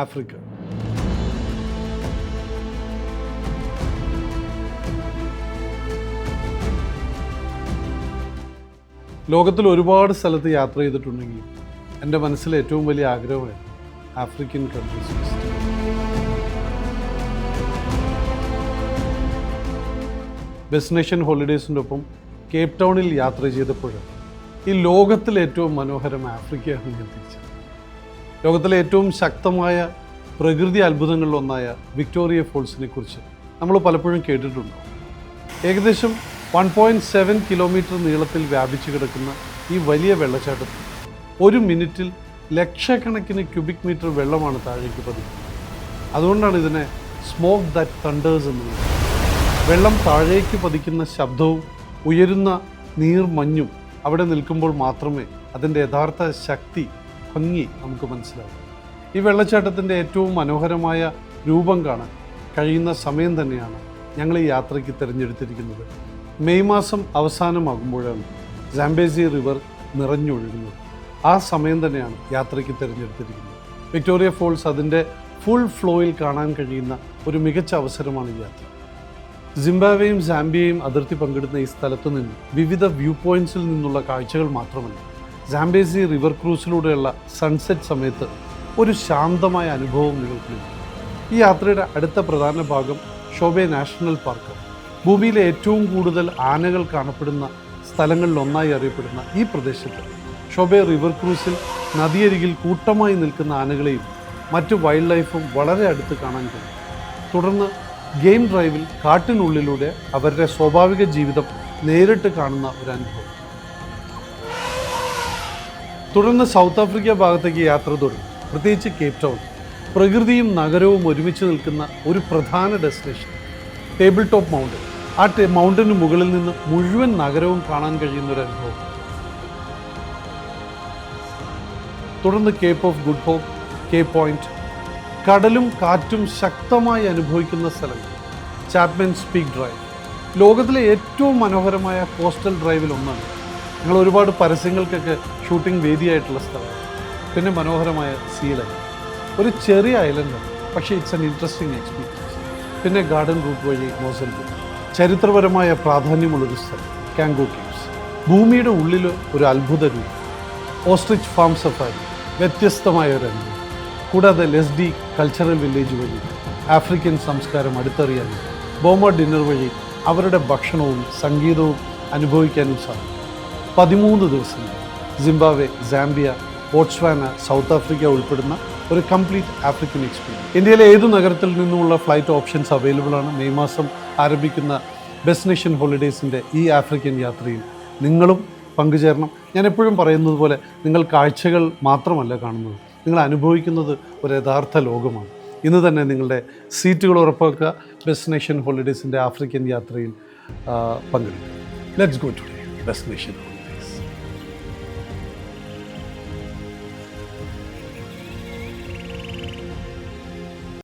Africa. ലോകത്തിൽ ഒരുപാട് സ്ഥലത്ത് യാത്ര ചെയ്തിട്ടുണ്ടെങ്കിലും എൻ്റെ മനസ്സിലെ ഏറ്റവും വലിയ ആഗ്രഹമായിരുന്നു ആഫ്രിക്കൻ കൺട്രീസ് വിസിറ്റ്. ഡെസ്റ്റിനേഷൻ ഹോളിഡേയ്സിൻ്റെ ഒപ്പം കേപ്പ് ടൗണിൽ യാത്ര ചെയ്തപ്പോൾ ഈ ലോകത്തിലെ ഏറ്റവും മനോഹരം ആഫ്രിക്കയാണ് ഞാൻ തിരിച്ചത്. ലോകത്തിലെ ഏറ്റവും ശക്തമായ പ്രകൃതി അത്ഭുതങ്ങളിലൊന്നായ വിക്ടോറിയ ഫോൾസിനെ കുറിച്ച് നമ്മൾ പലപ്പോഴും കേട്ടിട്ടുണ്ടാവും. ഏകദേശം 1.7 കിലോമീറ്റർ നീളത്തിൽ വ്യാപിച്ചു കിടക്കുന്ന ഈ വലിയ വെള്ളച്ചാട്ടത്തിൽ ഒരു മിനിറ്റിൽ ലക്ഷക്കണക്കിന് ക്യൂബിക് മീറ്റർ വെള്ളമാണ് താഴേക്ക് പതിക്കുന്നത്. അതുകൊണ്ടാണ് ഇതിനെ സ്മോക്ക് ദാറ്റ് തണ്ടേഴ്സ് എന്ന് പറയുന്നത്. വെള്ളം താഴേക്ക് പതിക്കുന്ന ശബ്ദവും ഉയരുന്ന നീർമഞ്ഞും അവിടെ നിൽക്കുമ്പോൾ മാത്രമേ അതിൻ്റെ യഥാർത്ഥ ശക്തി, ഭംഗി നമുക്ക് മനസ്സിലാവും. ഈ വെള്ളച്ചാട്ടത്തിൻ്റെ ഏറ്റവും മനോഹരമായ രൂപം കാണാൻ കഴിയുന്ന സമയം തന്നെയാണ് ഞങ്ങൾ ഈ യാത്രയ്ക്ക് തിരഞ്ഞെടുത്തിരിക്കുന്നത്. മെയ് മാസം അവസാനമാകുമ്പോഴാണ് സാംബേസി റിവർ നിറഞ്ഞൊഴുകുന്നത്. ആ സമയം തന്നെയാണ് യാത്രയ്ക്ക് തിരഞ്ഞെടുത്തിരിക്കുന്നത്. വിക്ടോറിയ ഫോൾസ് അതിൻ്റെ ഫുൾ ഫ്ലോയിൽ കാണാൻ കഴിയുന്ന ഒരു മികച്ച അവസരമാണ് ഈ യാത്ര. സിംബാബ്വേയും സാംബിയയും അതിർത്തി പങ്കിടുന്ന ഈ സ്ഥലത്തു നിന്ന് വിവിധ വ്യൂ പോയിൻറ്റ്സിൽ നിന്നുള്ള കാഴ്ചകൾ മാത്രമല്ല, സാംബേസി റിവർ ക്രൂസിലൂടെയുള്ള സൺസെറ്റ് സമയത്ത് ഒരു ശാന്തമായ അനുഭവം നിങ്ങൾക്ക് ലഭിക്കും. ഈ യാത്രയുടെ അടുത്ത പ്രധാന ഭാഗം ഷോബെ നാഷണൽ പാർക്കാണ്. ഭൂമിയിലെ ഏറ്റവും കൂടുതൽ ആനകൾ കാണപ്പെടുന്ന സ്ഥലങ്ങളിലൊന്നായി അറിയപ്പെടുന്ന ഈ പ്രദേശത്ത് ഷോബെ റിവർ ക്രൂസിൽ നദിയരികിൽ കൂട്ടമായി നിൽക്കുന്ന ആനകളെയും മറ്റ് വൈൽഡ് ലൈഫും വളരെ അടുത്ത് കാണാൻ കഴിയും. തുടർന്ന് ഗെയിം ഡ്രൈവിൽ കാട്ടിനുള്ളിലൂടെ അവരുടെ സ്വാഭാവിക ജീവിതം നേരിട്ട് കാണുന്ന ഒരു അനുഭവം. തുടർന്ന് സൗത്ത് ആഫ്രിക്ക ഭാഗത്തേക്ക് യാത്ര തുടങ്ങി. പ്രത്യേകിച്ച് കേപ്പ് ടൗൺ പ്രകൃതിയും നഗരവും ഒരുമിച്ച് നിൽക്കുന്ന ഒരു പ്രധാന ഡെസ്റ്റിനേഷൻ. Table top mountain. ആ മൗണ്ടന് മുകളിൽ നിന്ന് മുഴുവൻ നഗരവും കാണാൻ കഴിയുന്ന ഒരു അനുഭവം. തുടർന്ന് Cape of Good Hope, Cape Point, കടലും കാറ്റും ശക്തമായി അനുഭവിക്കുന്ന സ്ഥലങ്ങൾ. ചാപ്മാൻസ് പീക്ക് ഡ്രൈവ് ലോകത്തിലെ ഏറ്റവും മനോഹരമായ കോസ്റ്റൽ ഡ്രൈവിൽ ഒന്നാണ്. ഞങ്ങൾ ഒരുപാട് പരസ്യങ്ങൾക്കൊക്കെ ഷൂട്ടിംഗ് വേദിയായിട്ടുള്ള സ്ഥലമാണ്. പിന്നെ മനോഹരമായ സീലൻഡ്, ഒരു ചെറിയ ഐലൻഡാണ്, പക്ഷേ ഇറ്റ്സ് ആൻ ഇൻട്രസ്റ്റിംഗ് എക്സ്പീരിയൻസ്. പിന്നെ ഗാർഡൻ റൂട്ട് വഴി മോസംബിക്, ചരിത്രപരമായ പ്രാധാന്യമുള്ളൊരു സ്ഥലം. കാംഗോ കേവ്സ്, ഭൂമിയുടെ ഉള്ളിൽ ഒരു അത്ഭുത രൂപം. ഓസ്ട്രിച്ച് ഫാം സഫാരി, വ്യത്യസ്തമായ ഒരു അനുഭവം. കൂടാതെ ലെസ്ഡി കൾച്ചറൽ വില്ലേജ് വഴി ആഫ്രിക്കൻ സംസ്കാരം അടുത്തറിയാനും ബോമ ഡിന്നർ വഴി അവരുടെ ഭക്ഷണവും സംഗീതവും അനുഭവിക്കാനും സാധിക്കും. 13 ദിവസങ്ങൾ Zimbabwe, Zambia, Botswana, south Africa ഉൾപ്പെടുന്ന ഒരു കംപ്ലീറ്റ് ആഫ്രിക്കൻ എക്സ്പീരിയൻസ്. ഇന്ത്യയിലെ ഏതു നഗരത്തിൽ നിന്നുമുള്ള ഫ്ലൈറ്റ് ഓപ്ഷൻസ് അവൈലബിൾ ആണ്. മെയ് മാസം ആരംഭിക്കുന്ന ഡെസ്റ്റിനേഷൻ ഹോളിഡേയ്സിൻ്റെ ഈ ആഫ്രിക്കൻ യാത്രയിൽ നിങ്ങളും പങ്കുചേരണം. ഞാൻ എപ്പോഴും പറയുന്നത് പോലെ നിങ്ങൾ കാഴ്ചകൾ മാത്രമല്ല കാണുന്നത്, നിങ്ങൾ അനുഭവിക്കുന്നത് ഒരു യഥാർത്ഥ ലോകമാണ്. ഇന്ന് തന്നെ നിങ്ങളുടെ സീറ്റുകൾ ഉറപ്പാക്കുക. ഡെസ്റ്റിനേഷൻ ഹോളിഡേയ്സിൻ്റെ ആഫ്രിക്കൻ യാത്രയിൽ പങ്കെടുക്കുക. Let's go to destination.